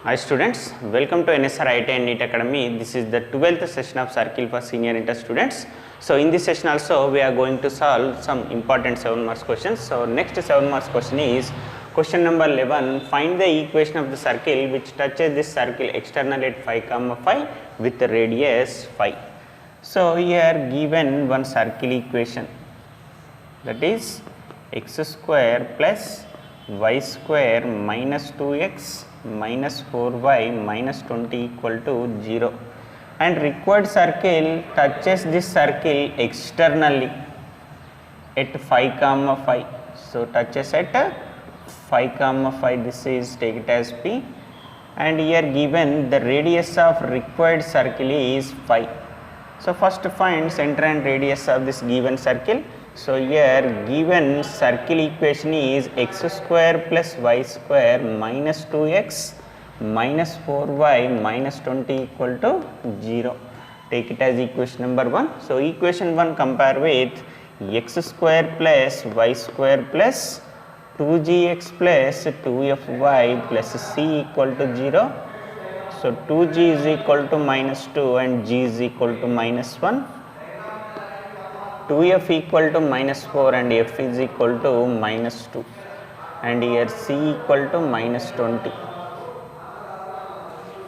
Hi students, welcome to NSR IT and NEET Academy. This is the 12th session of Circle for Senior Inter students. So in this session also we are going to solve some important 7 marks questions. So next 7 marks question is question number 11. Find the equation of the circle which touches this circle external at 5, 5 with the radius 5. So here given one circle equation, that is x square plus y square minus 2x minus 4y minus 20 equal to 0, and required circle touches this circle externally at 5, 5. So touches at 5, 5, this is take it as P, and here given the radius of required circle is 5. So first find center and radius of this given circle. So here given circle equation is x square plus y square minus 2x minus 4y minus 20 equal to 0. Take it as equation number 1. So equation 1 compare with x square plus y square plus 2gx plus 2fy plus c equal to 0. So 2g is equal to minus 2 and g is equal to minus 1. 2f equal to minus 4 and f is equal to minus 2, and here c equal to minus 20.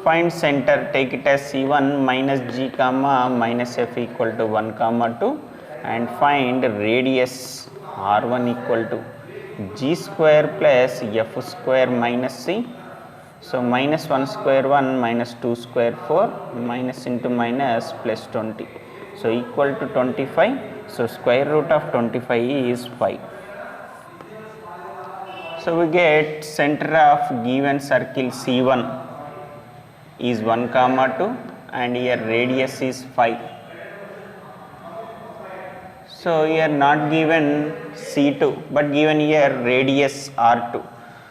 Find center, take it as c1 minus g comma minus f equal to 1 comma 2, and find radius r1 equal to g square plus f square minus c. So minus 1 square 1 minus 2 square 4 minus into minus plus 20. So equal to 25. So square root of 25 is 5. So we get center of given circle C1 is 1 comma 2, and here radius is 5. So here not given C2 but given here radius R2.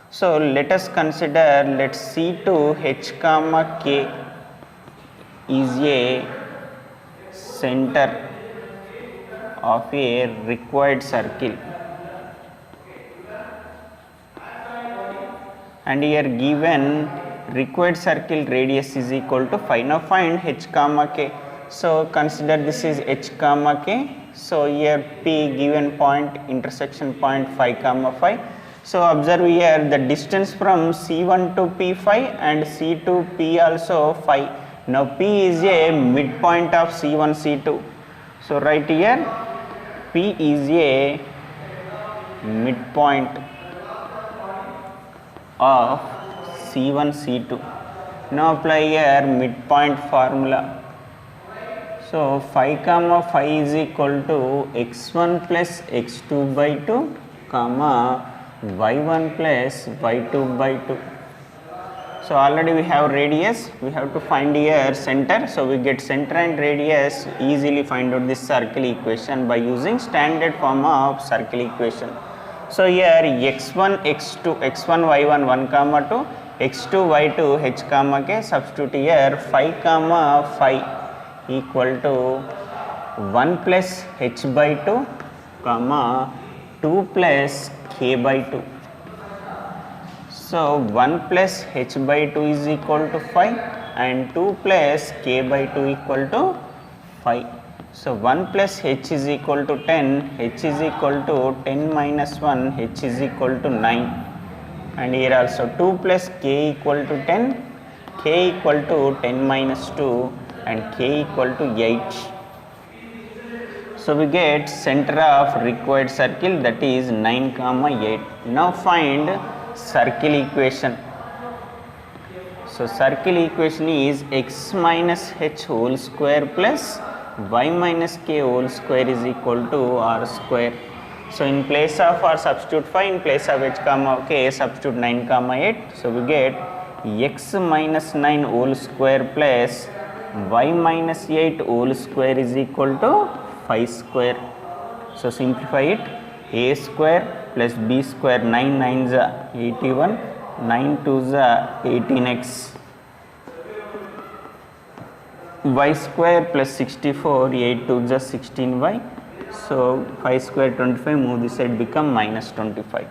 So let us consider, let C2 h comma k is a center of a required circle, and here given required circle radius is equal to 5. Now find h comma k. So consider this is h comma k. So here P given point, intersection point 5, 5. So observe here the distance from C1 to P5 and C to P also 5. Now P is a midpoint of C1, C2. So right here P is a midpoint of C1, C2. Now apply here midpoint formula. So 5, 5 is equal to x1 plus x2 by 2, comma y1 plus y2 by 2. So already we have radius, we have to find here center. So we get center and radius, easily find out this circle equation by using standard form of circle equation. So here x1, x2, x1, y1 1 comma 2, x2, y2 h comma k, substitute here 5, 5 equal to 1 plus h by 2, comma 2 plus k by 2. So 1 plus h by 2 is equal to 5 and 2 plus k by 2 equal to 5. So 1 plus h is equal to 10, h is equal to 10 minus 1, h is equal to 9, and here also 2 plus k equal to 10, k equal to 10 minus 2 and k equal to 8. So we get center of required circle, that is 9, 8. Now find circle equation. So circle equation is x minus h whole square plus y minus k whole square is equal to r square. So in place of r substitute 5, in place of h comma k substitute 9, 8. So we get x minus 9 whole square plus y minus 8 whole square is equal to 5 square. So simplify it, a square plus b square, 9 9s are 81, 9 2s are 18x, y square plus 64, 8 2s are 16y. So 5 square 25, move this side, become minus 25.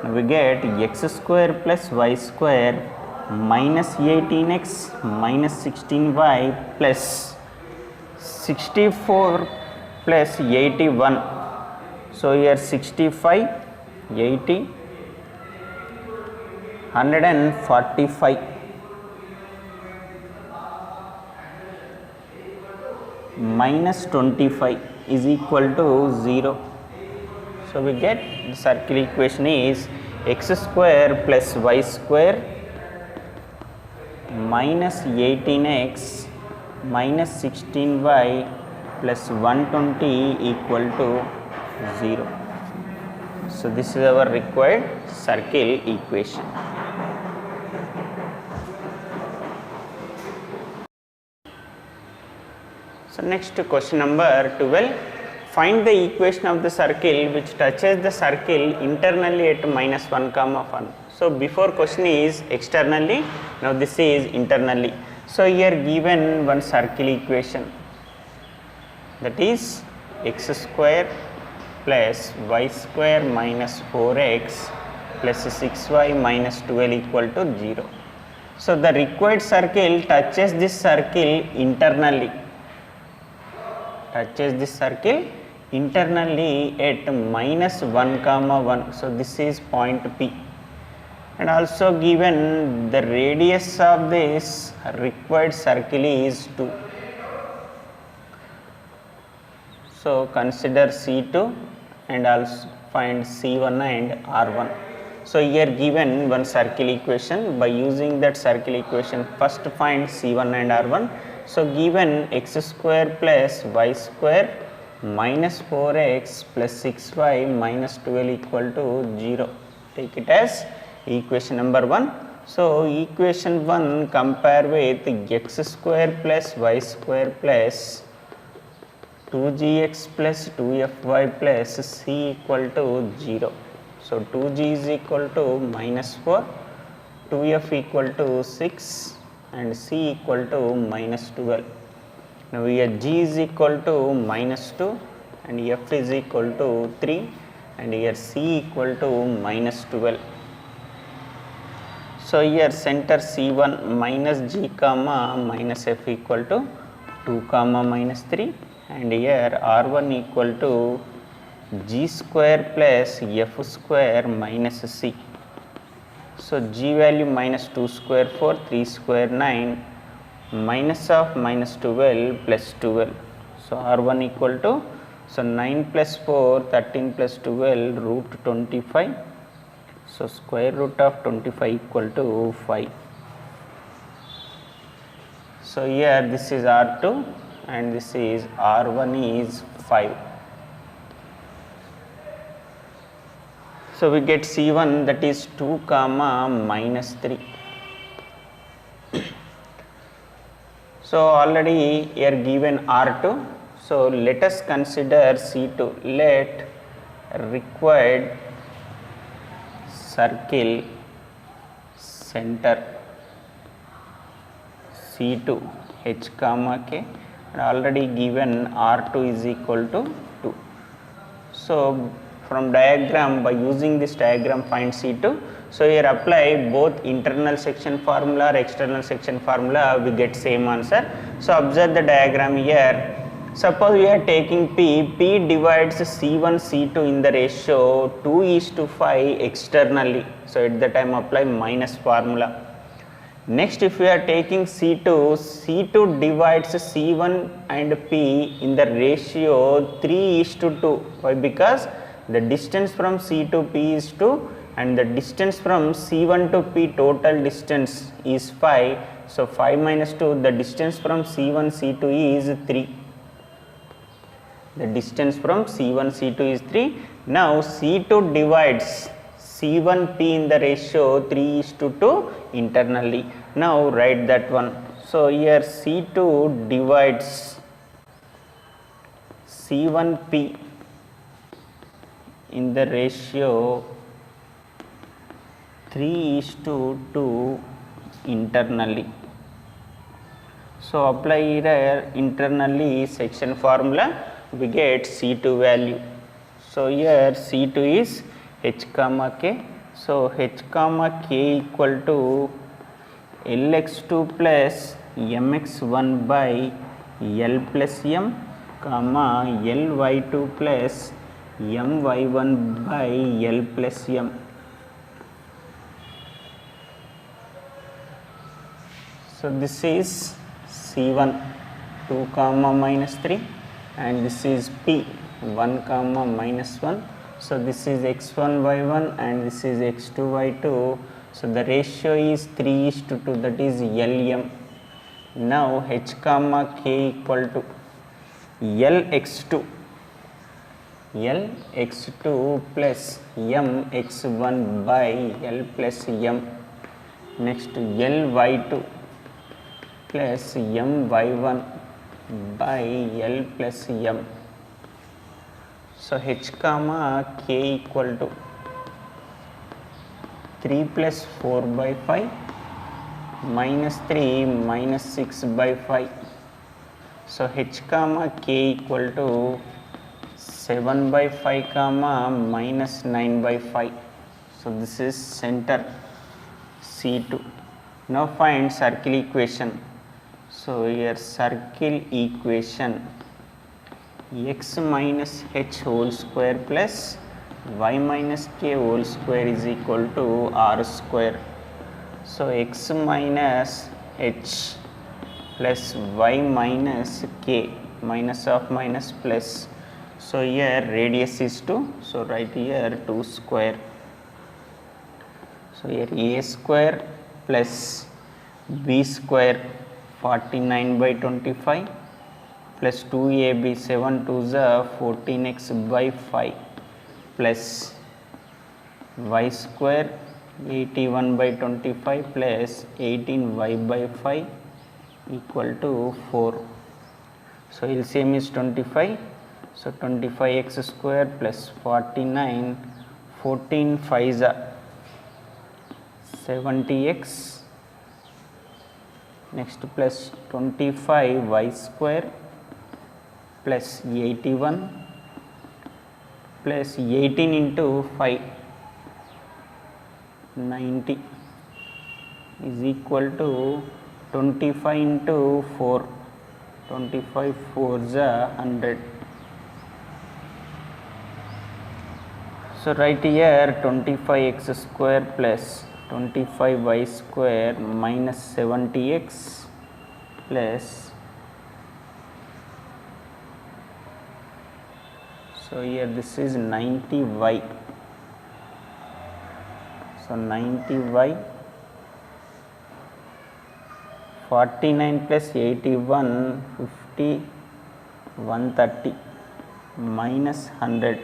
Now we get x square plus y square minus 18x minus 16y plus 64 plus 81. So here 65, 80, 145 minus 25 is equal to 0. So we get the circle equation is x square plus y square minus 18x minus 16y plus 120 equal to 0. So this is our required circle equation. So next question number 12, find the equation of the circle which touches the circle internally at minus 1 comma 1. So before question is externally, now this is internally. So here given one circle equation, that is x square plus y square minus 4x plus 6y minus 12 equal to 0. So the required circle touches this circle internally. At minus 1 comma 1. So this is point P, and also given the radius of this required circle is 2. So consider C2 and also find C1 and R1. So here given one circle equation, by using that circle equation first find C1 and R1. So given x square plus y square minus 4x plus 6y minus 12 equal to 0. Take it as equation number 1. So equation 1 compare with x square plus y square plus 2gx plus 2fy plus c equal to 0. So 2g is equal to minus 4, 2f equal to 6 and c equal to minus 12. Now here g is equal to minus 2 and f is equal to 3 and here c equal to minus 12. So here center C1 minus g comma minus f equal to 2 comma minus 3 and here R1 equal to g square plus f square minus c. So g value minus 2 square 4, 3 square 9, minus of minus 12 plus 12. So R1 equal to, so 9 plus 4, 13 plus 12 root 25. So square root of 25 equal to 5. So here this is R2 and this is R1 is 5. So we get C1, that is 2 comma minus 3. So already here given R2. So let us consider C2. Let required circle center C2 h comma k, and already given R2 is equal to 2. So from diagram, by using this diagram find C2. So here apply both internal section formula or external section formula, we get same answer. So observe the diagram here. Suppose we are taking P divides C1 C2 in the ratio 2:5 externally. So at the time apply minus formula. Next, if we are taking C2 divides C1 and P in the ratio 3:2. Why? Because the distance from C to P is 2 and the distance from C1 to P total distance is 5. So 5 minus 2, the distance from C1 C2 is 3. The distance from C1 C2 is 3. Now C2 divides C1 P in the ratio 3:2 internally. Now write that one. So here C2 divides C1 P in the ratio 3:2 internally. So apply here internally section formula, we get C2 value. So here C2 is h comma k. So h comma k equal to Lx2 plus mx1 by L plus m, comma Ly2 plus my1 by L plus m. So this is C1 2 comma minus 3 and this is P 1 comma minus 1. So this is x1 y1 and this is x2 y2. So the ratio is 3:2, that is Lm. Now h comma k equal to Lx2 plus mx1 by L plus m. Next Ly2 plus my1 by L plus m. So h comma k equal to 3 plus 4 by 5 minus 3 minus 6 by 5. So h comma k equal to 7 by 5 comma minus 9 by 5. So this is center C2. Now find circle equation. So here circle equation x minus h whole square plus y minus k whole square is equal to r square. So x minus h plus y minus k, minus of minus plus. So here radius is 2, so write here 2 square. So here a square plus b square 49 by 25 plus 2ab 7 2 is 14x by 5 plus y square 81 by 25 plus 18y by 5 equal to 4. So LCM is 25. So 25x square plus 49, 14 5s are 70x. Next plus 25y square plus 81 plus 18 into 5, 90 is equal to 25 into 4, 25 4s are 100. So write here 25x square plus 25y square minus 70x plus, so here this is 90y. So 90y 49 plus 81 50 130 minus 100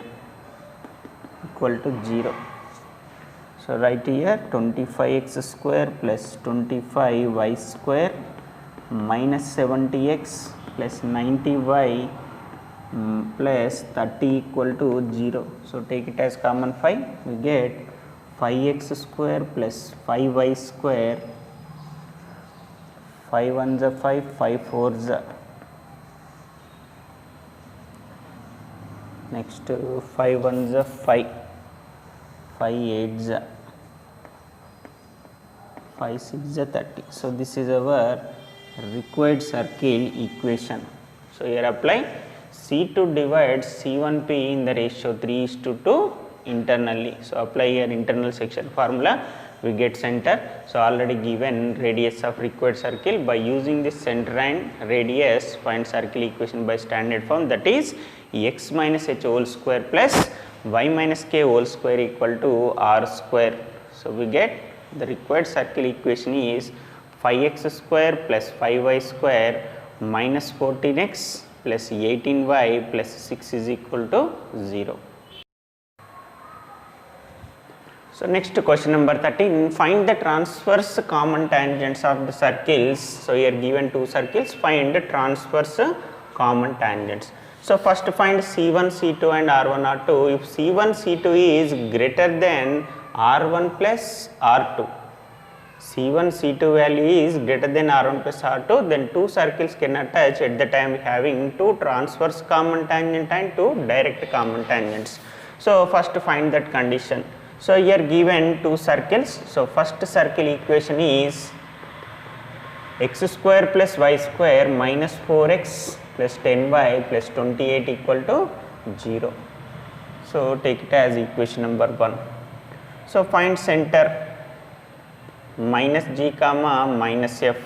equal to 0. So write here 25x square plus 25y square minus 70x plus 90y plus 30 equal to 0. So take it as common 5, we get 5x square plus 5y square, 5 1s are 5, 5 4s are, next 5 1s are 5, 5 8s are, 5 6s are 30. So this is our required circle equation. So here apply C2 divides C1P in the ratio 3:2 internally. So apply here internal section formula, we get center. So already given radius of required circle. By using this center and radius, find circle equation by standard form, that is x minus h whole square plus y minus k whole square equal to r square. So we get the required circle equation is 5x square plus 5y square minus 14x plus 18y plus 6 is equal to 0. So next question number 13, find the transverse common tangents of the circles. So here given two circles, find the transverse common tangents. So first find C1, C2 and R1, R2. If C1, C2 is greater than R1 plus R2, C1, C2 value is greater than R1 plus R2, then two circles cannot touch at the time having two transverse common tangent and two direct common tangents. So first find that condition. So here given two circles. So first circle equation is x square plus y square minus 4x plus 10y plus 28 equal to 0. So take it as equation number 1. So find center minus g comma minus f.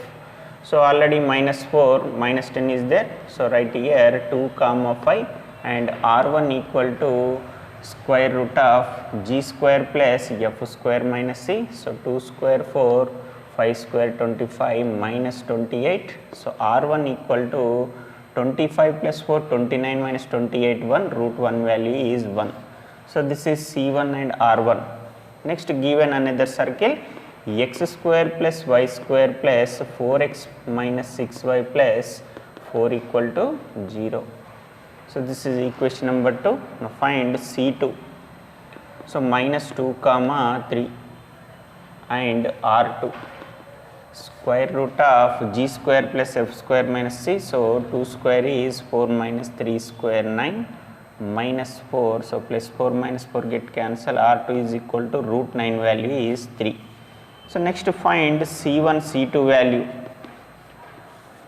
So already minus 4 minus 10 is there. So write here 2 comma 5 and r1 equal to square root of g square plus f square minus c. So 2 square 4, 5 square 25 minus 28. So r1 equal to 25 plus 4 29 minus 28 1, root 1 value is 1. So this is c1 and r1. Next given another circle x square plus y square plus 4x minus 6y plus 4 equal to 0. So this is equation number 2. Now find c2. So minus 2 comma 3 and r2 square root of g square plus f square minus c. So 2 square is 4 minus 3 square 9 minus 4. So plus 4 minus 4 get cancel, r2 is equal to root 9 value is 3. So next to find c1 c2 value.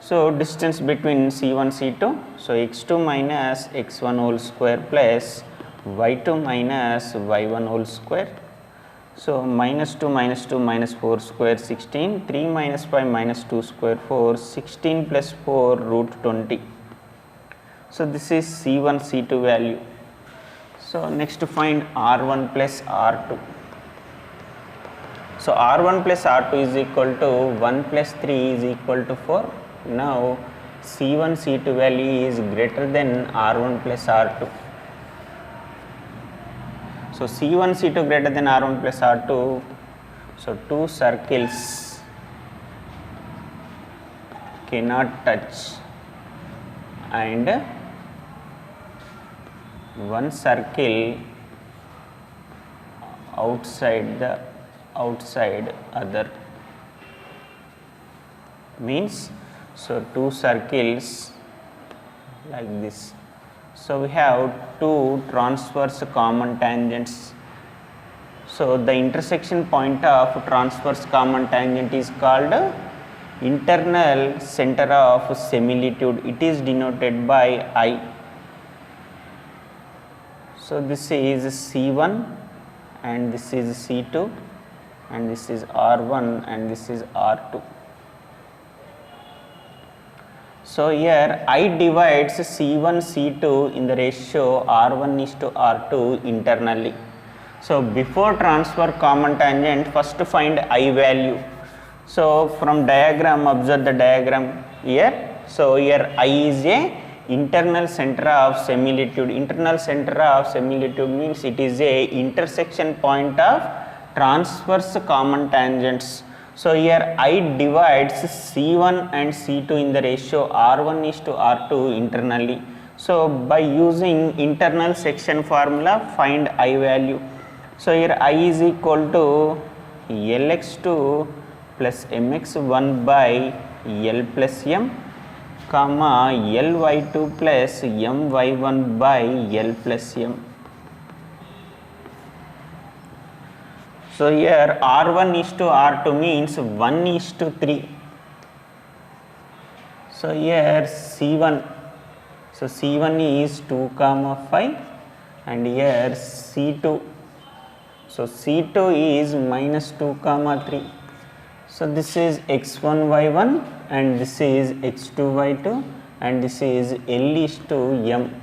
So distance between c1 c2. So x2 minus x1 whole square plus y2 minus y1 whole square. So minus 2 minus 2 minus 4 square 16, 3 minus 5 minus 2 square 4, 16 plus 4 root 20. So this is c1 c2 value. So next to find r1 plus r2. So r1 plus r2 is equal to 1 plus 3 is equal to 4. Now c1 c2 value is greater than r1 plus r2. So c1 c2 greater than r1 plus r2. So two circles cannot touch and one circle outside other means, so two circles like this. So we have two transverse common tangents. So the intersection point of transverse common tangent is called internal center of similitude. It is denoted by I. So this is C1 and this is C2 and this is R1 and this is R2. So here I divides C1 C2 in the ratio R1 is to R2 internally. So before transfer common tangent, first find I value. So from diagram, observe the diagram here. So here I is a internal center of similitude. Internal center of similitude means it is a intersection point of transverse common tangents. So here I divides C1 and C2 in the ratio R1 is to R2 internally. So by using internal section formula, find I value. So here I is equal to Lx2 plus Mx1 by L plus M, comma Ly2 plus My1 by L plus M. So here R1 is to R2 means 1 is to 3. So here C1, so C1 is 2 comma 5 and here C2, so C2 is minus 2 comma 3. So this is x1 y1 and this is x2 y2 and this is L is to M.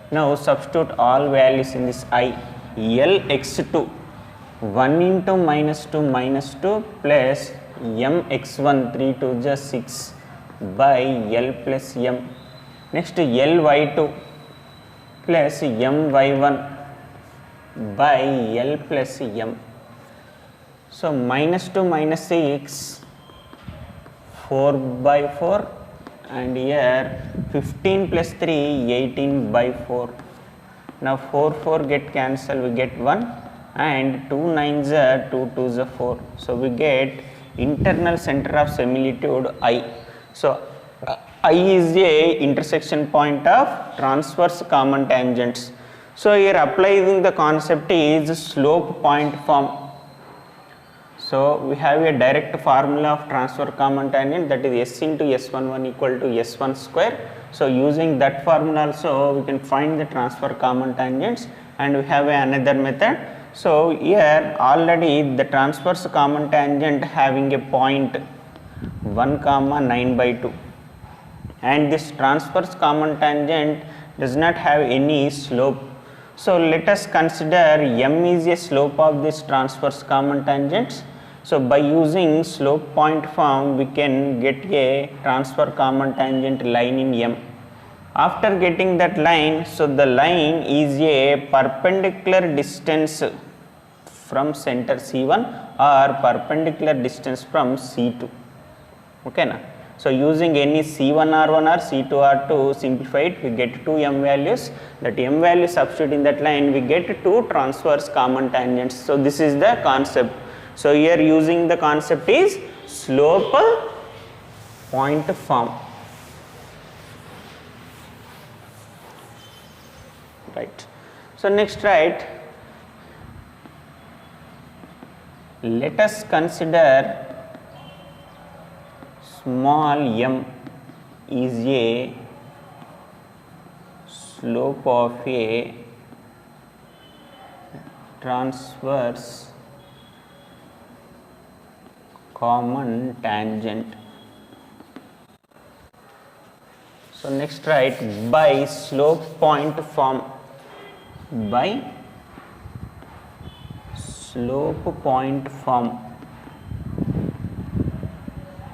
Now substitute all values in this I. L x2 1 into minus 2 plus M x1 3 to just 6 by L plus M. Next L y2 plus M y1 by L plus M. So minus 2 minus 6 4 by 4 and here 15 plus 3 18 by 4. Now 4 get cancelled, we get 1 and 2 9s are 2 2s are 4. So we get internal center of similitude I. So I is a intersection point of transverse common tangents. So here applying the concept is slope point form. So we have a direct formula of transfer common tangent, that is S into S11 equal to S1 square. So using that formula also we can find the transfer common tangents, and we have another method. So here already the transverse common tangent having a point 1 comma 9 by 2, and this transverse common tangent does not have any slope. So let us consider m is a slope of this transverse common tangents. So by using slope point form we can get a transfer common tangent line in m. After getting that line, so the line is a perpendicular distance from center C1 or perpendicular distance from C2. Okay na? So using any C1R1 or C2R2, simplify it, we get two m values. That m value substitute in that line, we get two transverse common tangents. So this is the concept. So here using the concept is slope point form. Right. So next write, let us consider small m is a slope of a transverse common tangent. So next write, by slope point form, by slope point form.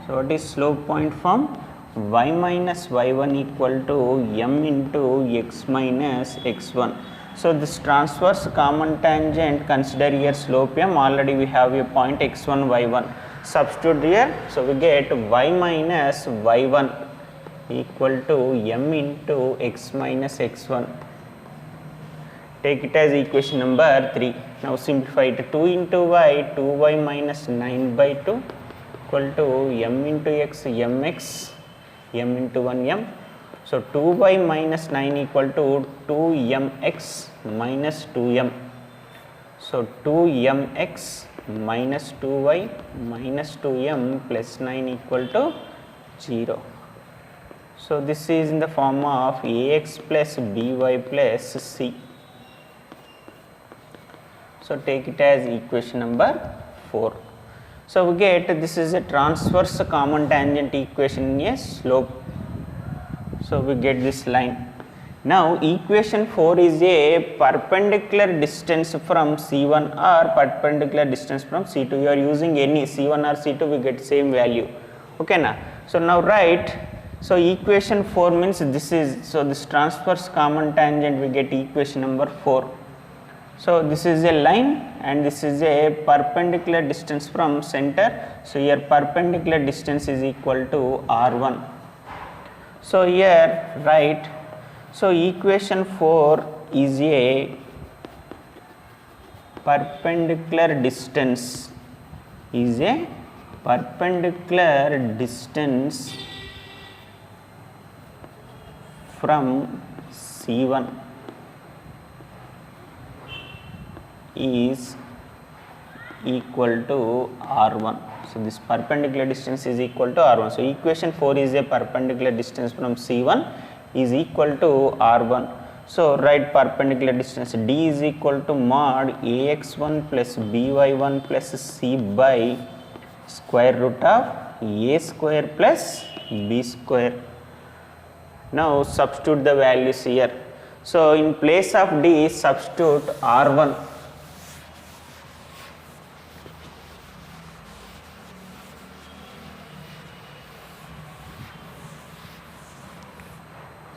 So what is slope point form? Y minus y1 equal to m into x minus x1. So this transverse common tangent, consider here slope m, already we have a point x1 y1, substitute here, so we get y minus y1 equal to m into x minus x1. Take it as equation number 3. Now simplify it, 2 into y, 2y minus 9 by 2 equal to m into x, mx, m into 1m. So 2y minus 9 equal to 2mx minus 2m. So 2mx minus 2y minus 2m plus 9 equal to 0. So this is in the form of ax plus by plus c. So take it as equation number 4. So we get this is a transverse common tangent equation in a slope. So we get this line. Now equation 4 is a perpendicular distance from C1 or perpendicular distance from C2. You are using any C1 or C2, we get same value. Okay na? So now write, so equation 4 means this is, so this transverse common tangent we get equation number 4. So this is a line and this is a perpendicular distance from center. So here perpendicular distance is equal to R1. So here write, so equation 4 is a perpendicular distance, is a perpendicular distance from C1 is equal to R1. So this perpendicular distance is equal to R1. So equation 4 is a perpendicular distance from C1 is equal to R1. So write perpendicular distance, D is equal to mod AX1 plus BY1 plus C by square root of A square plus B square. Now substitute the values here. So in place of D substitute R1.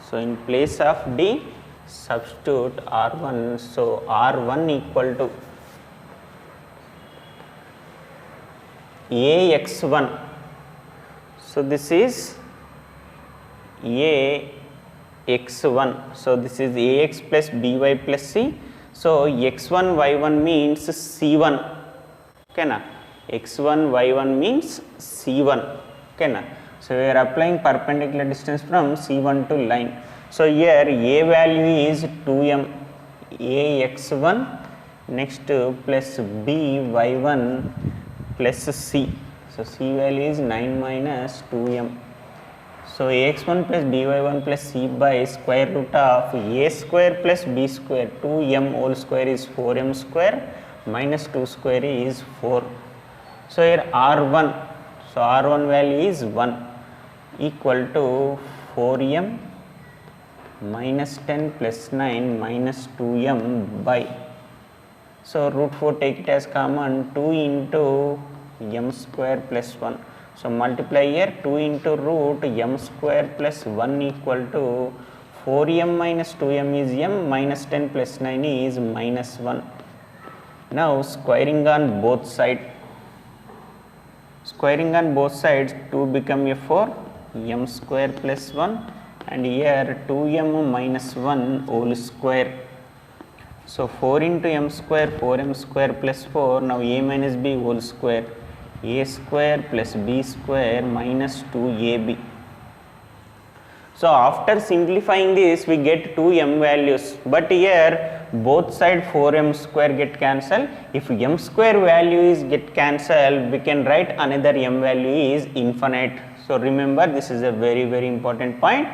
So in place of D substitute R1. So R1 equal to AX1. So this is AX1. So this is AX plus BY plus C. So X1 Y1 means C1. Okay na? X1 Y1 means C1. Okay na? So we are applying perpendicular distance from C1 to line. So here A value is 2m, AX1 next plus BY1 plus c. So c value is 9 minus 2m. So ax1 plus dy1 plus c by square root of a square plus b square, 2m whole square is 4m square minus 2 square is 4. So here r1, so r1 value is 1 equal to 4m minus 10 plus 9 minus 2m by, so root 4 take it as common, 2 into m square plus 1. So multiply here, 2 into root m square plus 1 equal to 4m minus 2m is m minus 10 plus 9 is minus 1. Now squaring on both sides. Squaring on both sides, 2 become a 4, m square plus 1 and here 2m minus 1 whole square. So 4 into m square, 4m square plus 4, now a minus b whole square, a square plus b square minus 2ab. So after simplifying this we get 2m values, but here both side 4m square get cancelled. If m square value is get cancelled, we can write another m value is infinite. So remember, this is a very important point.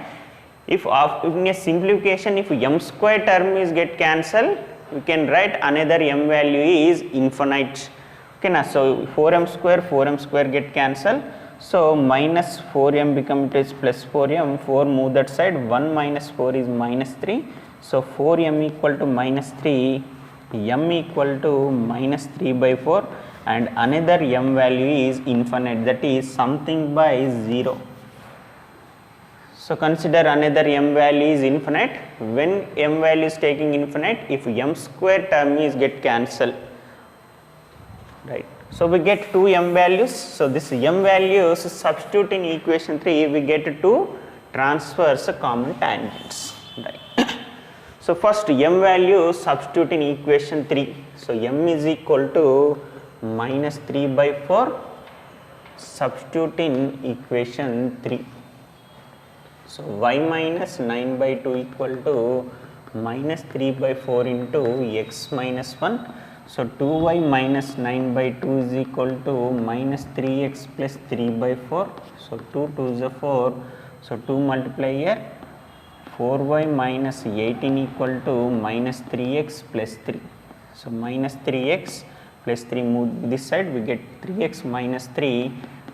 If in a simplification, if m square term is get cancelled, we can write another m value is infinite. Okay na? So 4m square get cancelled. So minus 4m become it is plus 4m, 4 move that side, 1 minus 4 is minus 3. So 4m equal to minus 3, m equal to minus 3 by 4 and another m value is infinite, that is something by 0. So consider another m value is infinite. When m value is taking infinite, if m square term is get cancelled, right. So we get 2 m values. So this m values substitute in equation 3, we get 2 transverse common tangents, right. So first m value substitute in equation 3. So m is equal to minus 3 by 4, substitute in equation 3. So y minus 9 by 2 equal to minus 3 by 4 into x minus 1. So 2y minus 9 by 2 is equal to minus 3x plus 3 by 4. So 2 2 is a 4. So 2 multiply here, 4y minus 18 equal to minus 3x plus 3. So minus 3x plus 3 move this side, we get 3x minus 3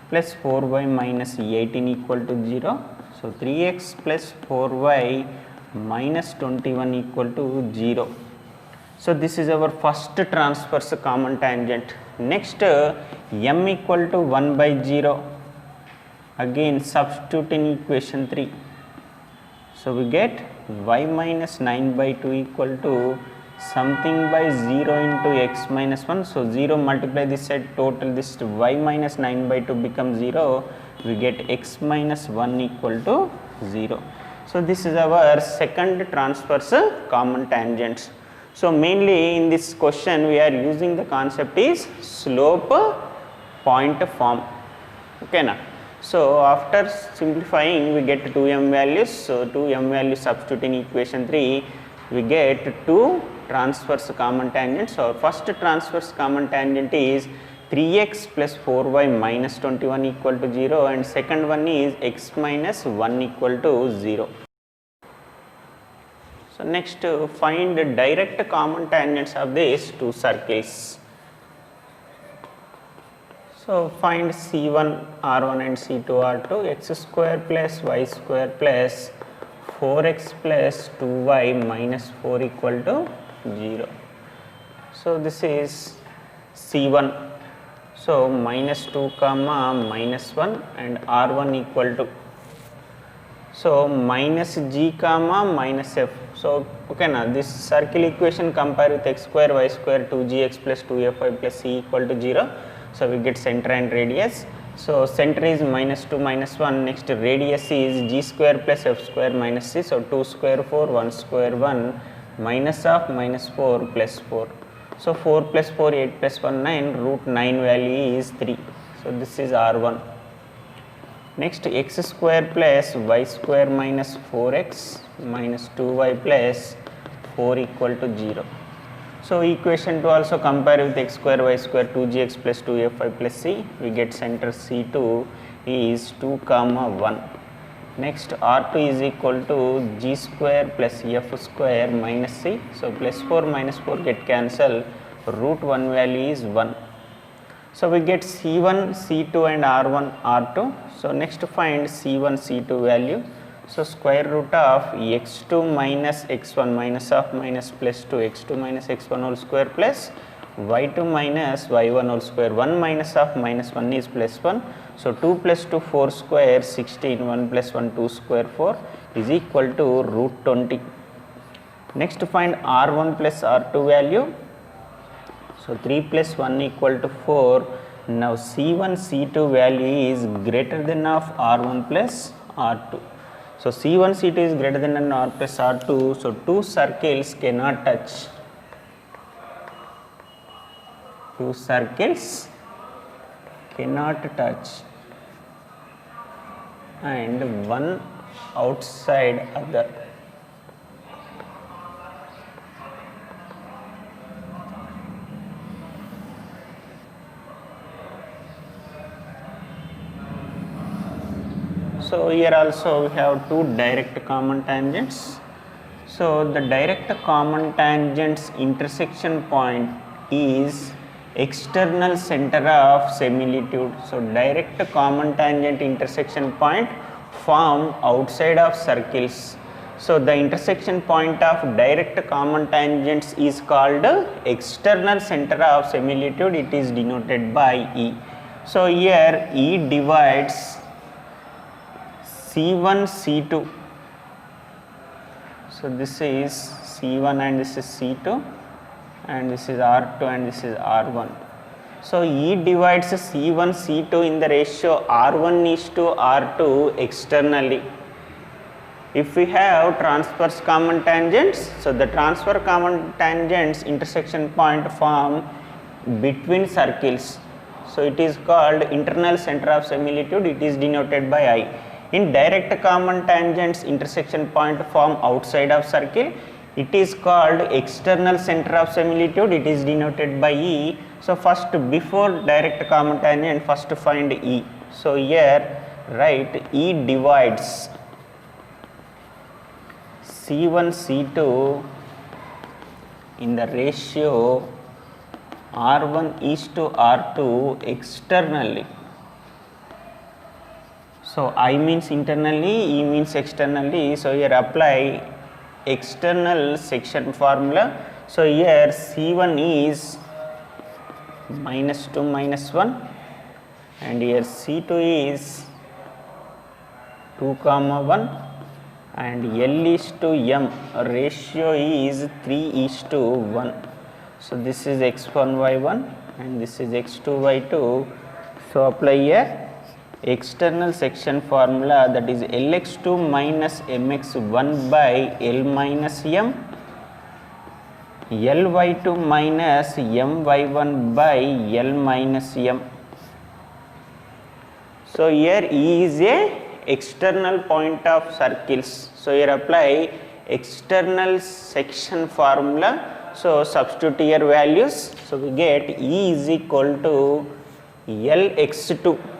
plus 4y minus 18 equal to 0. So 3x plus 4y minus 21 equal to 0. So this is our first transverse common tangent. Next m equal to 1 by 0, again substitute in equation 3. So we get y minus 9 by 2 equal to something by 0 into x minus 1. So 0 multiply this side, total this y minus 9 by 2 becomes 0, we get x minus 1 equal to 0. So this is our second transverse common tangents. So mainly in this question we are using the concept is slope point form. Okay na? So after simplifying we get 2m values. So 2m values substitute in equation 3, we get 2 transverse common tangents. So first transverse common tangent is 3x plus 4y minus 21 equal to 0 and second one is x minus 1 equal to 0. So next find direct common tangents of these two circles. So find C1 R1 and C2 R2, x square plus y square plus 4x plus 2y minus 4 equal to 0. So this is C1. So minus 2 comma minus 1 and R1 equal to, so minus g comma minus f. So okay na, this circle equation compare with x square y square 2gx plus 2fy plus c equal to 0. So we get center and radius. So center is minus 2 minus 1, next radius is g square plus f square minus c. So 2 square 4, 1 square 1, minus of minus 4 plus 4. So 4 plus 4, 8 plus 1, 9, root 9 value is 3. So this is R1. Next x square plus y square minus 4x minus 2y plus 4 equal to 0. So equation 2 also compare with x square y square 2gx plus 2fy plus c. We get center C2 is 2 comma 1. Next R2 is equal to g square plus f square minus c. So plus 4 minus 4 get cancel. Root 1 value is 1. So we get C1, C2 and R1, R2. So next find C1, C2 value. So square root of x2 minus x1 minus of minus plus 2 x2 minus x1 whole square plus y2 minus y1 whole square. 1 minus of minus 1 is plus 1. So 2 plus 2 4 square 16, 1 plus 1 2 square 4 is equal to root 20. Next find R1 plus R2 value. So 3 plus 1 equal to 4. Now C1, C2 value is greater than of R1 plus R2. So C1, C2 is greater than R plus R2. So two circles cannot touch. Two circles cannot touch. And one outside other. So here also we have two direct common tangents. So the direct common tangents intersection point is external center of similitude. So direct common tangent intersection point form outside of circles. So the intersection point of direct common tangents is called external center of similitude. It is denoted by E. So here E divides C1, C2. So this is C1 and this is C2 and this is R2 and this is R1. So E divides C1, C2 in the ratio R1 is to R2 externally. If we have transverse common tangents, so the transverse common tangents intersection point form between circles. So it is called internal center of similitude. It is denoted by I. In direct common tangents intersection point form outside of circle, it is called external center of similitude. It is denoted by E. So first, before direct common tangent, first find E. So here write E divides C1 C2 in the ratio R1 is to R2 externally. So I means internally, E means externally. So here apply external section formula. So here C1 is minus 2 minus 1 and here C2 is 2 comma 1 and L is to M ratio is 3 is to 1. So this is x1 y1 and this is x2 y2. So apply here external section formula, that is Lx2 minus Mx1 by L minus M, Ly2 minus My1 by L minus M. So here E is a external point of circles. So here apply external section formula. So substitute here values. So we get E is equal to Lx2.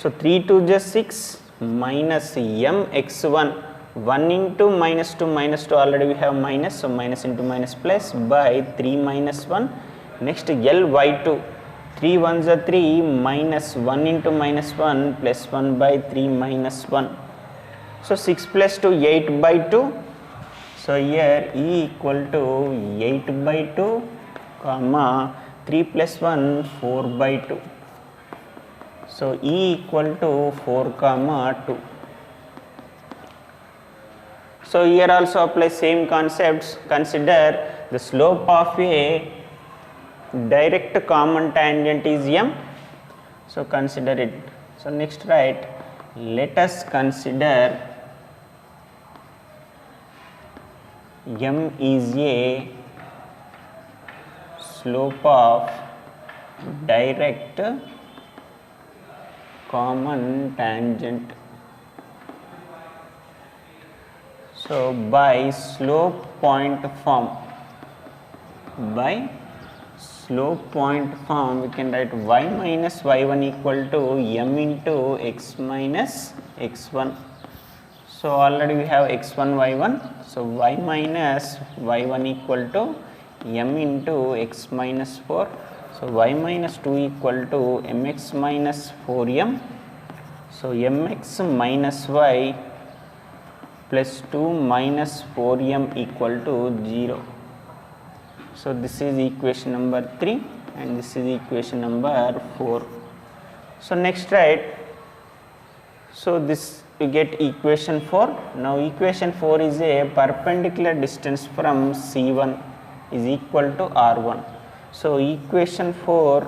So 3 2 just 6 minus Mx1, 1 into minus 2 already we have minus, so minus into minus plus by 3 minus 1. Next Ly2, 3 1s are 3 minus 1 into minus 1 plus 1 by 3 minus 1. So 6 plus 2 8 by 2. So here E equal to 8 by 2 comma 3 plus 1 4 by 2. So E equal to 4 comma 2. So here also apply same concepts. Consider the slope of a direct common tangent is M. So consider it. So next write, let us consider M is a slope of direct common tangent. So by slope point form, by slope point form, we can write y minus y1 equal to m into x minus x1. So already we have x1 y1, so y minus y1 equal to m into x minus 4. So y minus 2 equal to mx minus 4m. So mx minus y plus 2 minus 4m equal to 0. So this is equation number 3 and this is equation number 4. So next write, so this we get equation 4. Now equation 4 is a perpendicular distance from C1 is equal to R1. So equation 4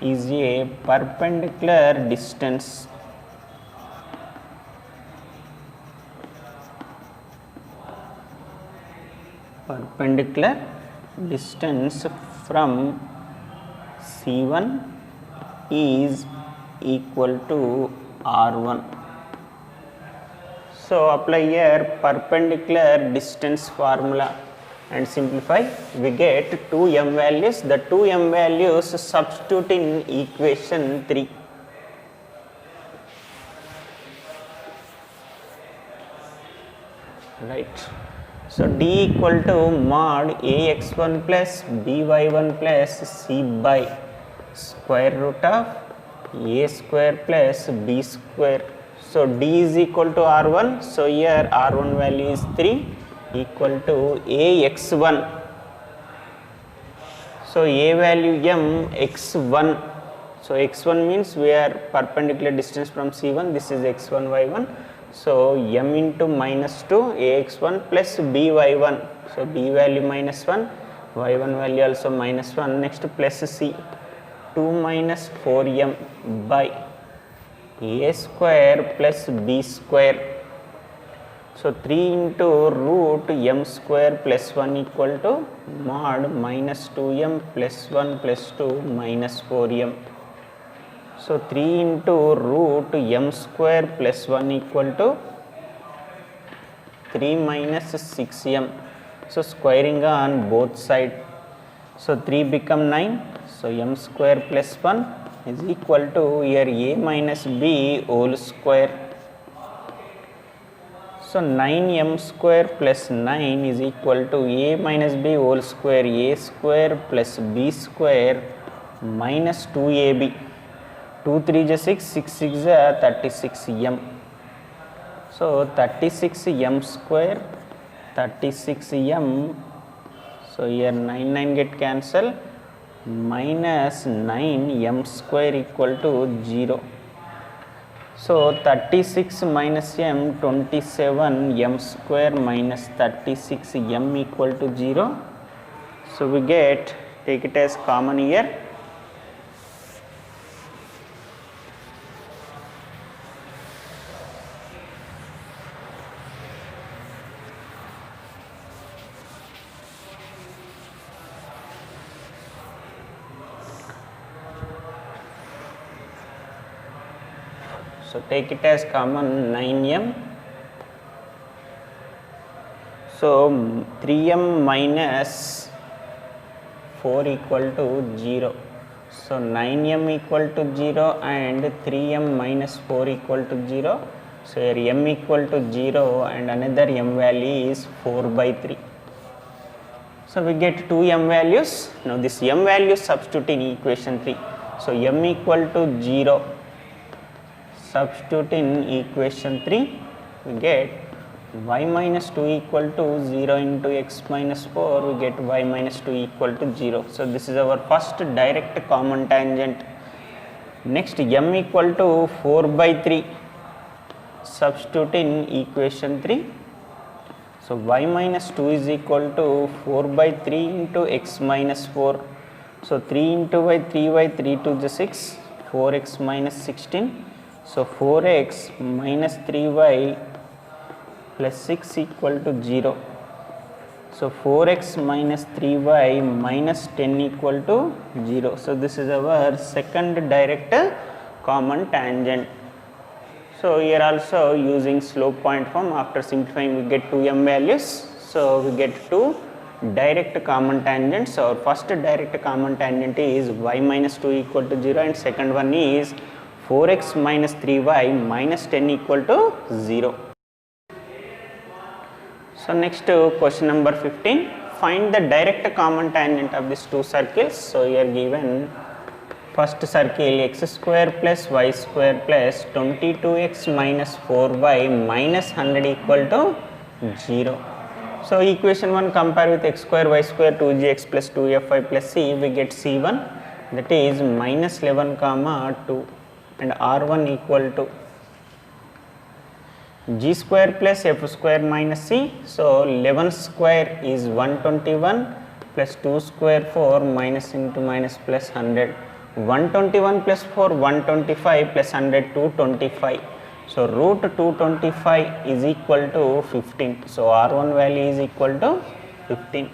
is a perpendicular distance from C1 is equal to R1. So apply here perpendicular distance formula and simplify. We get 2m values. The 2m values substitute in equation 3. Right. So d equal to mod ax1 plus by1 plus c by square root of a square plus b square. So d is equal to r1. So here r1 value is 3 equal to ax1. So a value m x1. So x1 means we are perpendicular distance from C1. This is x1 y1. So m into minus 2 ax1 plus by1. So b value minus 1, y1 value also minus 1. Next plus c, 2 minus 4m by a square plus b square. So 3 into root m square plus 1 equal to mod minus 2m plus 1 plus 2 minus 4m. So 3 into root m square plus 1 equal to 3 minus 6m. So squaring on both sides. So 3 become 9. So m square plus 1 is equal to here a minus b whole square. So 9m square plus 9 is equal to a minus b whole square, a square plus b square minus 2ab. 2 3 is 6, 6 6 is 36m. So 36m square, 36m. So here 9 9 get cancel, minus 9m square equal to 0. So 36 minus m, 27m square minus 36m equal to 0. So we get, take it as common here. So take it as common 9m. So 3m minus 4 equal to 0. So 9m equal to 0 and 3m minus 4 equal to 0. So here m equal to 0 and another m value is 4 by 3. So we get 2 m values. Now this m value substitute in equation 3. So m equal to 0. Substitute in equation 3, we get y minus 2 equal to 0 into x minus 4, we get y minus 2 equal to 0. So this is our first direct common tangent. Next m equal to 4 by 3, substitute in equation 3. So y minus 2 is equal to 4 by 3 into x minus 4. So 3 into y, 3y, 3 to the 6, 4x minus 16. So 4x minus 3y plus 6 equal to 0. So 4x minus 3y minus 10 equal to 0. So this is our second direct common tangent. So here also using slope point form, after simplifying we get 2m values. So we get 2 direct common tangents. So our first direct common tangent is y minus 2 equal to 0 and second one is 4x minus 3y minus 10 equal to 0. So next question number 15, find the direct common tangent of these two circles. So here given first circle x square plus y square plus 22x minus 4y minus 100 equal to 0. So equation 1 compare with x square y square 2gx plus 2fy plus c, we get c1, that is minus 11 comma 2, and r1 equal to g square plus f square minus c. So 11 square is 121 plus 2 square 4 minus into minus plus 100. 121 plus 4 125 plus 100 225. So root 225 is equal to 15. So R1 value is equal to 15.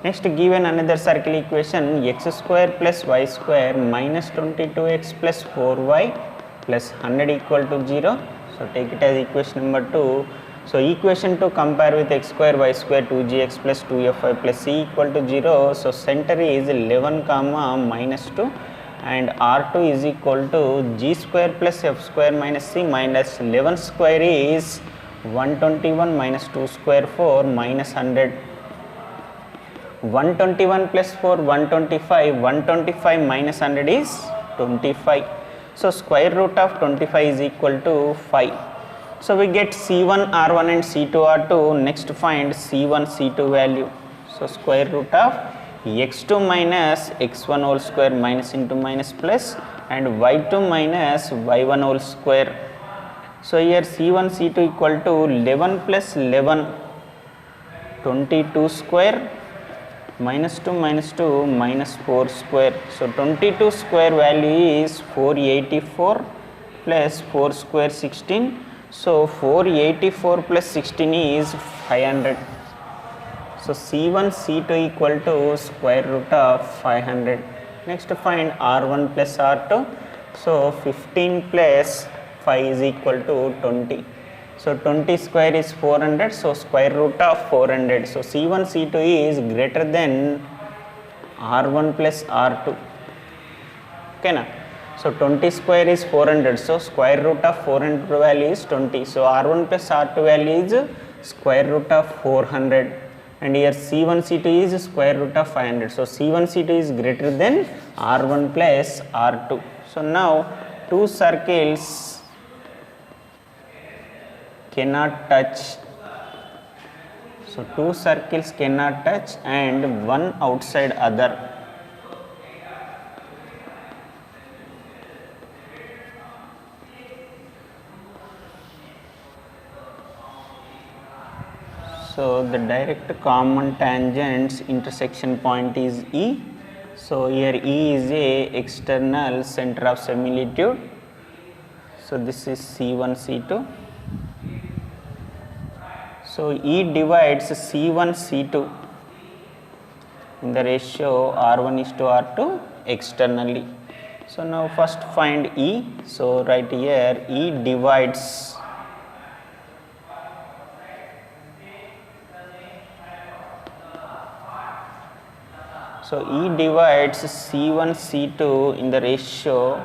Next given another circle equation x square plus y square minus 22x plus 4y plus 100 equal to 0. So take it as equation number 2. So equation 2 compare with x square y square 2gx plus 2fy plus c equal to 0. So center is 11 comma minus 2 and r2 is equal to g square plus f square minus c minus 11 square is 121 minus 2 square 4 minus 100. 121 plus 4 125, 125 minus 100 is 25. So square root of 25 is equal to 5. So we get C1 R1 and C2 R2. Next find C1 C2 value. So square root of x2 minus x1 whole square minus into minus plus and y2 minus y1 whole square. So here C1 C2 equal to 11 plus 11 22 square minus 2 minus 4 square. So 22 square value is 484 plus 4 square 16. So 484 plus 16 is 500. So C1 C2 equal to square root of 500. Next find R1 plus R2. So 15 plus 5 is equal to 20. So 20 square is 400. So square root of 400. So C1 C2 is greater than R1 plus R2. Okay na? So 20 square is 400. So square root of 400 value is 20. So R1 plus R2 value is square root of 400. And here C1 C2 is square root of 500. So C1 C2 is greater than R1 plus R2. So now two circles cannot touch. So two circles cannot touch and one outside other. So the direct common tangents intersection point is E. So here E is a external center of similitude. So this is C1 C2. So E divides C1 C2 in the ratio R1 is to R2 externally. So now first find E. So right here E divides C1 C2 in the ratio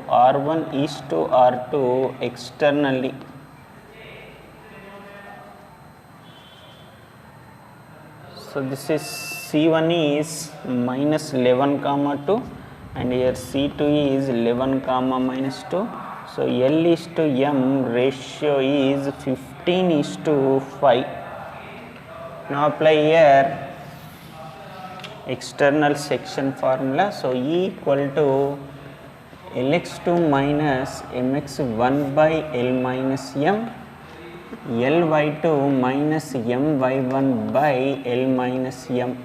R1 is to R2 externally. So this is C1 is minus 11 comma 2 and here C2 is 11 comma minus 2. So L is to M ratio is 15 is to 5. Now apply here external section formula. So E equal to Lx2 minus mx1 by L minus M, Ly2 minus My1 by L minus M.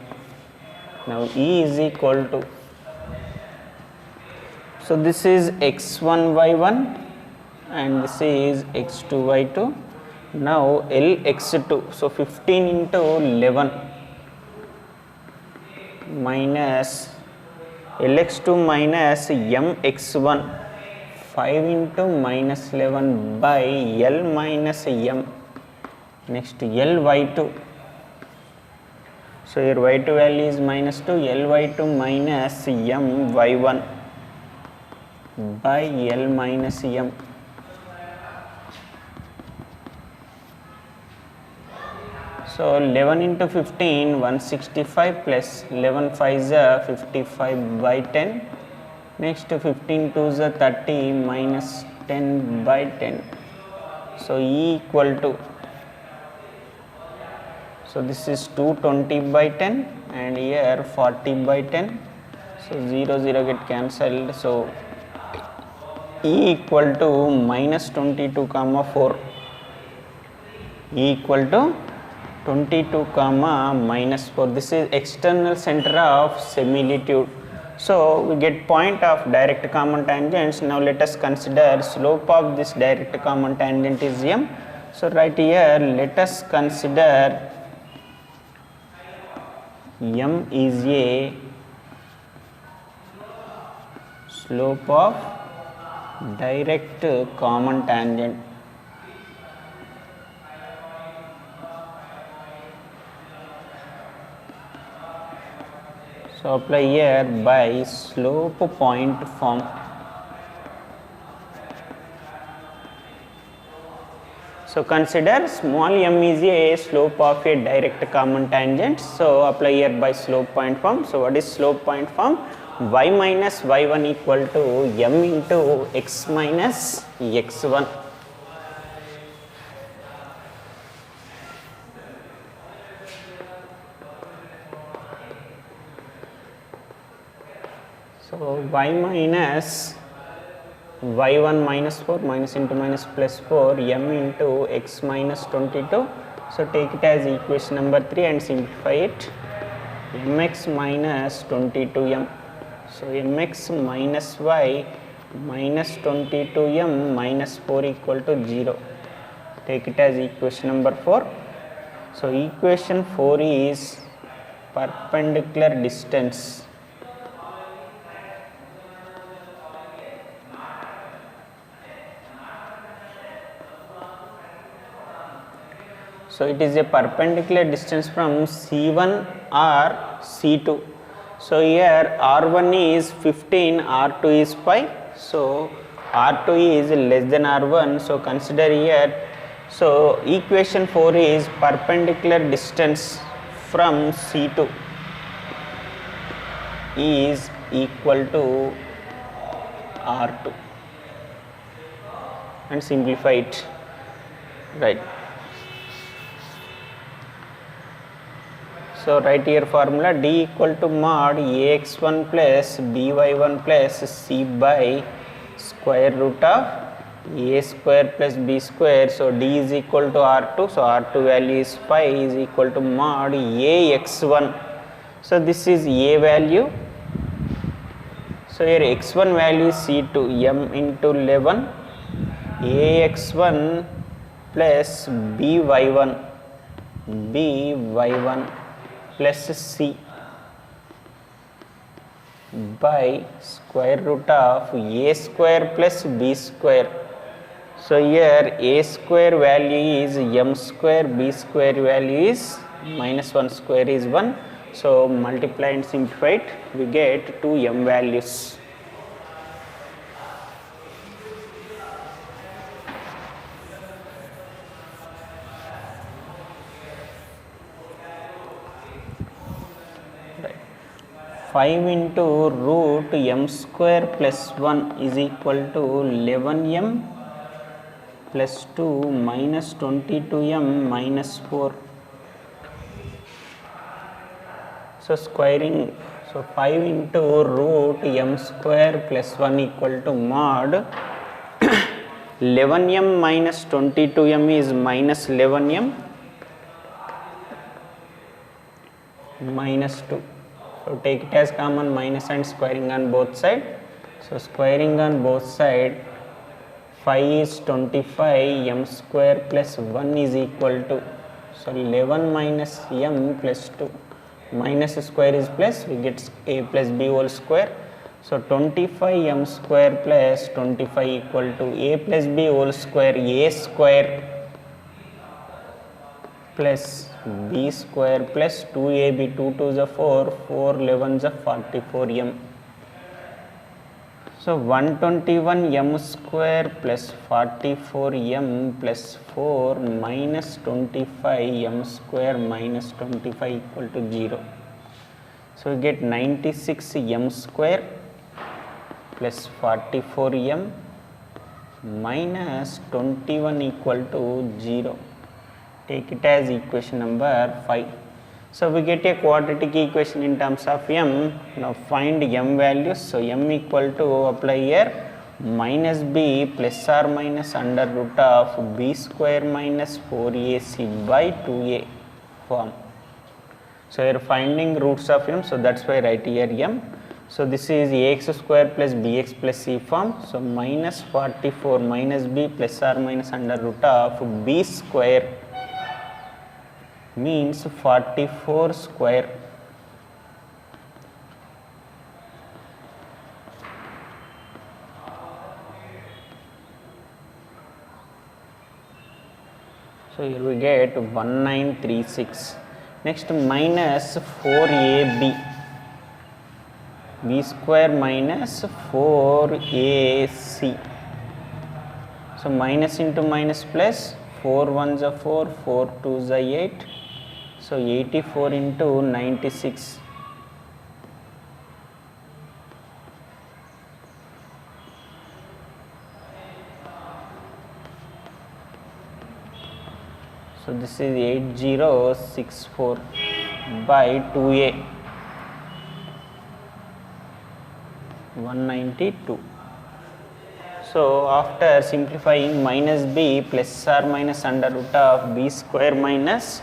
Now E is equal to, so this is x1 y1 and this is x2 y2. Now Lx2, so 15 into 11 minus Lx2 minus mx1 5 into minus 11 by L minus M. Next Ly2. So your y2 value is minus 2, Ly2 minus M y1 by L minus M. So 11 into 15, 165 plus 11 5s are 55 by 10. Next 15 2s are 30 minus 10 by 10. So E equal to, so this is 220 by 10 and here 40 by 10. So 0 0 get cancelled. So E equal to minus 22 comma 4. E equal to 22 comma minus 4. This is external center of similitude. So we get point of direct common tangents. Now let us consider slope of this direct common tangent is M. So right here let us consider M is a slope of direct common tangent. So apply here by slope point form. So consider small m is a slope of a direct common tangent. So apply here by slope point form. So what is slope point form? Y minus y1 equal to m into x minus x1. So y minus y1 minus 4 minus into minus plus 4 m into x minus 22. So take it as equation number 3 and simplify it. Mx minus 22m. So mx minus y minus 22m minus 4 equal to 0. Take it as equation number 4. So equation 4 is perpendicular distance. So it is a perpendicular distance from C1 or C2. So here R1 is 15, R2 is 5. So R2 is less than R1. So consider here. So equation 4 is perpendicular distance from C2 is equal to R2 and simplify it. Right. So write here formula D equal to mod AX1 plus BY1 plus C by square root of A square plus B square. So D is equal to R2. So R2 value is 5 is equal to mod AX1. So this is A value. So here X1 value is C2 M into 11 AX1 plus BY1 plus C by square root of A square plus B square. So here A square value is M square, B square value is minus 1 square is 1. So multiply and simplify it, we get 2 M values. Right. 5 into root M square plus 1 is equal to 11M plus 2 minus 22M minus 4. So squaring, so 5 into root M square plus 1 equal to mod 11M minus 22M is minus 11M minus 2. So take it as common minus and squaring on both sides. So squaring on both sides, 5 is 25, M square plus 1 is equal to, so 11 minus M plus 2. Minus square is plus, we get A plus B whole square So 25m square plus 25 equal to a plus b whole square, a square plus b square plus 2ab, 2 2 is 4, 4 11 is 44m. So 121m square plus 44m plus 4 minus 25m square minus 25 equal to 0. So we get 96m square plus 44m minus 21 equal to 0. Take it as equation number 5. So we get a quadratic equation in terms of m. Now find m values. So m equal to, apply here, minus b plus or minus under root of b square minus 4ac by 2a form. So you are finding roots of m, so that's why write here m. So this is ax square plus bx plus c form. So minus 44 minus b plus or minus under root of b square means 44 square so here we get 1936. Next minus 4ab, b square minus 4ac. So minus into minus plus, 4 1s are 4, 4 2s are 8. So 84 into 96. So this is 8064 by 2a, 192. So after simplifying, minus b plus or minus under root of b square minus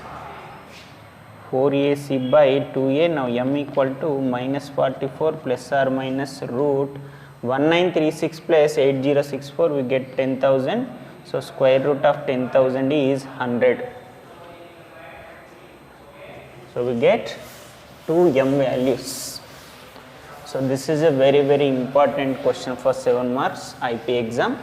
4ac by 2a. Now m equal to minus 44 plus or minus root 1936 plus 8064, we get 10,000. So square root of 10,000 is 100. So we get 2 m values. So this is a very important question for 7 marks IP exam.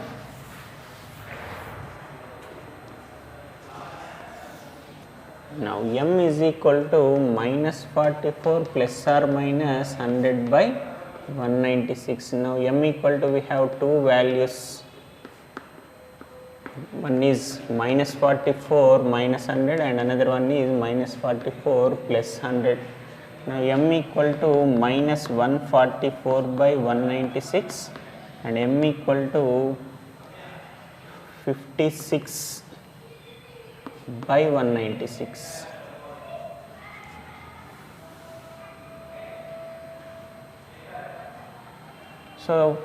Now m is equal to minus 44 plus or minus 100 by 196. Now m equal to, we have two values. One is minus 44 minus 100 and another one is minus 44 plus 100. Now m equal to minus 144 by 196 and m equal to 56 by 196. So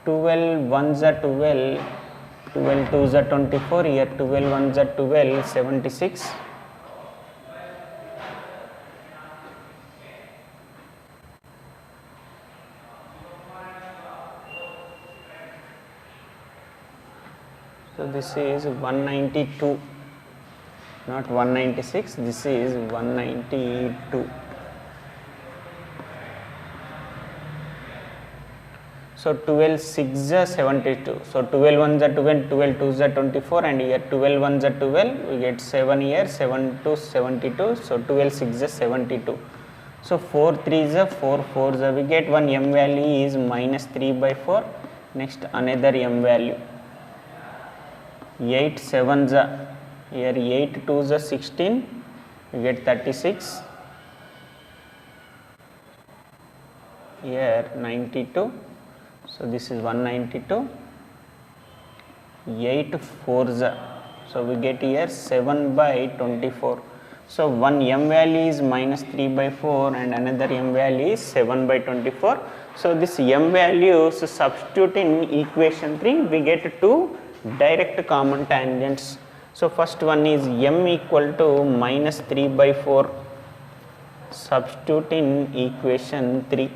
12 1s are 12, 12 2s are 24, here 12 1s are 12, 76. So this is 192, not 196, this is 192. So 12 6 are 72. So 12 1s are 12, 12 2s are 24 and here 12 1s are 12, we get 7 here, 7 2 72. So 12 6 are 72. So 4 3s are 4 4s are, we get one m value is minus 3 by 4. Next another m value. 8 7s are, here 8 2s are 16, we get 36. Here 92. So this is 192. 8 4s are, so we get here 7 by 24. So one m value is minus 3 by 4 and another m value is 7 by 24. So this m values substitute in equation 3, we get two direct common tangents. So first one is m equal to minus 3 by 4, substitute in equation 3.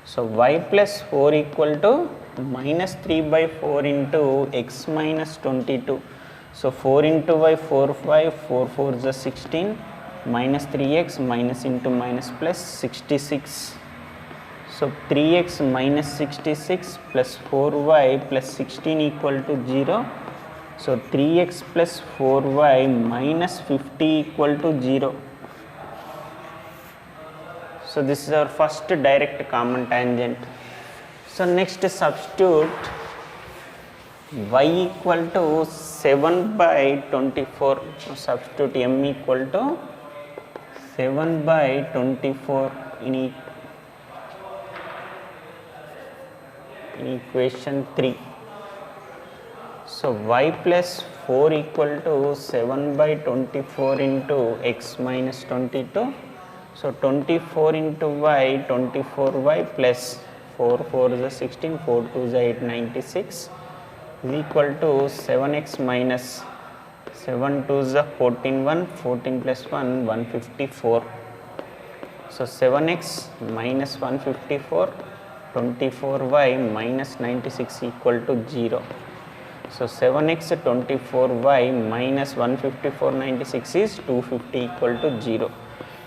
So y plus 4 equal to minus 3 by 4 into x minus 22. So 4 into y 4 5, 4 4 is 16, minus 3x minus into minus plus 66. So 3x minus 66 plus 4y plus 16 equal to 0. So 3x plus 4y minus 50 equal to 0. So this is our first direct common tangent. So next substitute y equal to 7 by 24. So substitute m equal to 7 by 24 in equation 3. So y plus 4 equal to 7 by 24 into x minus 22. So 24 into y, 24y plus 4 4 is 16, 4 2 is 8, 96 is equal to 7x minus 7 2 is 14, 1, 14 plus 1, 154. So 7x minus 154, 24y minus 96 equal to 0. So 7x 24y minus 154 96 is 250 equal to 0.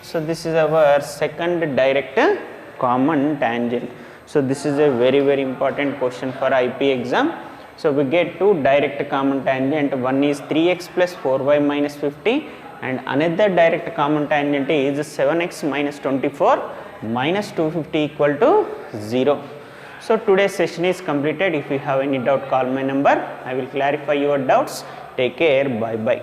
So this is our second direct common tangent. So this is a very important question for IP exam. So we get two direct common tangent. One is 3x plus 4y minus 50 and another direct common tangent is 7x minus 24 minus 250 equal to 0. So today's session is completed. If you have any doubt, call my number. I will clarify your doubts. Take care. Bye bye.